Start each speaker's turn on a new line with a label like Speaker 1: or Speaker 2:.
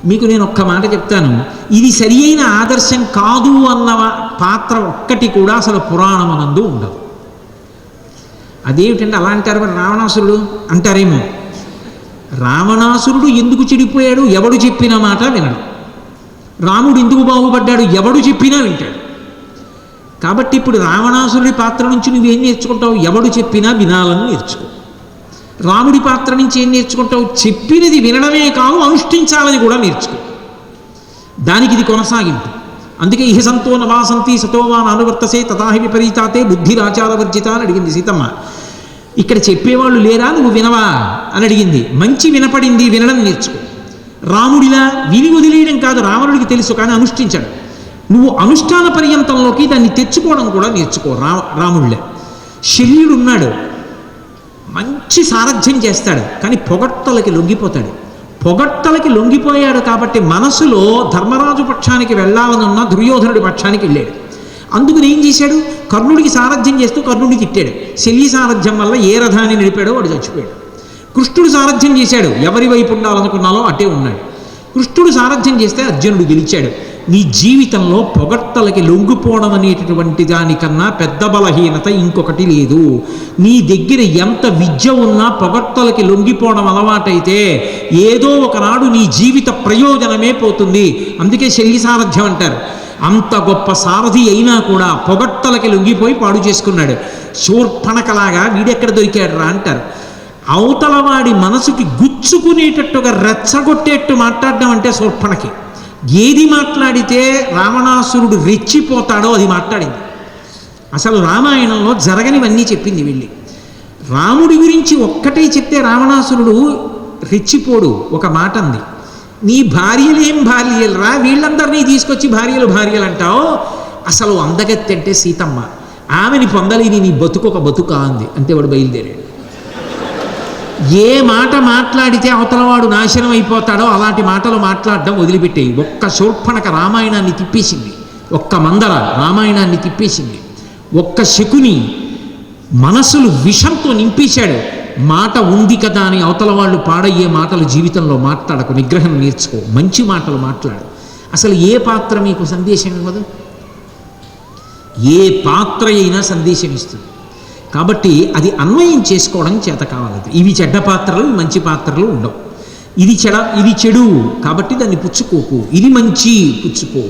Speaker 1: మీకు నేను ఒక్క మాట చెప్తాను, ఇది సరి అయిన ఆదర్శం కాదు అన్న పాత్ర ఒక్కటి కూడా అసలు పురాణమునందు ఉండదు. అదేమిటంటే అలా అంటారు మరి రావణాసురుడు అంటారేమో. రావణాసురుడు ఎందుకు చెడిపోయాడు? ఎవడు చెప్పిన మాట వినడు. రాముడు ఎందుకు బాగుపడ్డాడు? ఎవడు చెప్పినా వింటాడు. కాబట్టి ఇప్పుడు రావణాసురుడి పాత్ర నుంచి నువ్వేం నేర్చుకుంటావు? ఎవడు చెప్పినా వినాలని నేర్చుకో. రాముడి పాత్ర నుంచి ఏం నేర్చుకుంటావు? చెప్పినది వినడమే కాదు, అనుష్ఠించాలని కూడా నేర్చుకో. దానికి ఇది కొనసాగింపు. అందుకే ఇహ సంతో నవాసంతి సతోవా నానువర్తసే తథాహి విపరీతాతే బుద్ధిరాచారవర్జిత అని అడిగింది సీతమ్మ. ఇక్కడ చెప్పేవాళ్ళు లేరా, నువ్వు వినవా అని అడిగింది. మంచి వినపడింది, వినడం నేర్చుకో. రాముడిలా విని వదిలేయడం కాదు, రావణుడికి తెలుసు కానీ అనుష్ఠించాడు. నువ్వు అనుష్ఠాన పర్యంతంలోకి దాన్ని తెచ్చుకోవడం కూడా నేర్చుకో. రాముడిలే శల్యుడు ఉన్నాడు, మంచి సారథ్యం చేస్తాడు, కానీ పొగట్టలకి లొంగిపోతాడు. పొగట్టలకి లొంగిపోయాడు కాబట్టి మనసులో ధర్మరాజు పక్షానికి వెళ్ళాలనున్న దుర్యోధనుడి పక్షానికి వెళ్ళాడు. అందుకని ఏం చేశాడు? కర్ణుడికి సారథ్యం చేస్తూ కర్ణుడిని తిట్టాడు. శల్య సారథ్యం వల్ల ఏ రథాన్ని నడిపాడో వాడు చచ్చిపోయాడు. కృష్ణుడు సారథ్యం చేశాడు, ఎవరి వైపు ఉండాలనుకున్నాలో అటే ఉన్నాడు. కృష్ణుడు సారథ్యం చేస్తే అర్జునుడు గెలిచాడు. నీ జీవితంలో పొగట్టలకి లొంగిపోవడం అనేటటువంటి దానికన్నా పెద్ద బలహీనత ఇంకొకటి లేదు. నీ దగ్గర ఎంత విద్య ఉన్నా పొగట్టలకి లొంగిపోవడం అలవాటైతే ఏదో ఒకనాడు నీ జీవిత ప్రయోజనమే పోతుంది. అందుకే శల్య సారథ్యం అంటారు. అంత గొప్ప సారథి అయినా కూడా పొగట్టలకి లొంగిపోయి పాడు చేసుకున్నాడు. శూర్పణకలాగా వీడెక్కడ దొరికాడు రా అంటారు. అవతలవాడి మనసుకి గుచ్చుకునేటట్టుగా రెచ్చగొట్టేట్టు మాట్లాడడం అంటే శూర్పణకి. ఏది మాట్లాడితే రావణాసురుడు రెచ్చిపోతాడో అది మాట్లాడింది. అసలు రామాయణంలో జరగనివన్నీ చెప్పింది వెళ్ళి. రాముడి గురించి ఒక్కటే చెప్తే రావణాసురుడు రెచ్చిపోడు. ఒక మాట అంది, నీ భార్యలేం భార్యలురా, వీళ్ళందరినీ తీసుకొచ్చి భార్యలు అంటావు. అసలు అందగత్తి అంటే సీతమ్మ, ఆమెని పొందలేని నీ బతుకొక బతుకా అంది. అంతే వాడు బయలుదేరాడు. ఏ మాట మాట్లాడితే అవతలవాడు నాశనం అయిపోతాడో అలాంటి మాటలు మాట్లాడడం వదిలిపెట్టేయి. ఒక్క శూర్పణక రామాయణాన్ని తిప్పేసింది, ఒక్క మందర రామాయణాన్ని తిప్పేసింది, ఒక్క శకుని మనసులు విషంతో నింపేశాడు. మాట ఉంది కదా అని అవతల వాళ్ళు పాడయ్యే మాటలు జీవితంలో మాట్లాడకు, నిగ్రహం నేర్చుకో, మంచి మాటలు మాట్లాడు. అసలు ఏ పాత్ర మీకు సందేశం ఇవ్వదు? ఏ పాత్ర అయినా సందేశం ఇస్తుంది. కాబట్టి అది అన్వయం చేసుకోవడం చేత కావాలి. ఇవి చెడ్డ పాత్రలు, మంచి పాత్రలు ఉండవు. ఇది చెడు కాబట్టి దాన్ని పుచ్చుకోకు, ఇది మంచి పుచ్చుకో.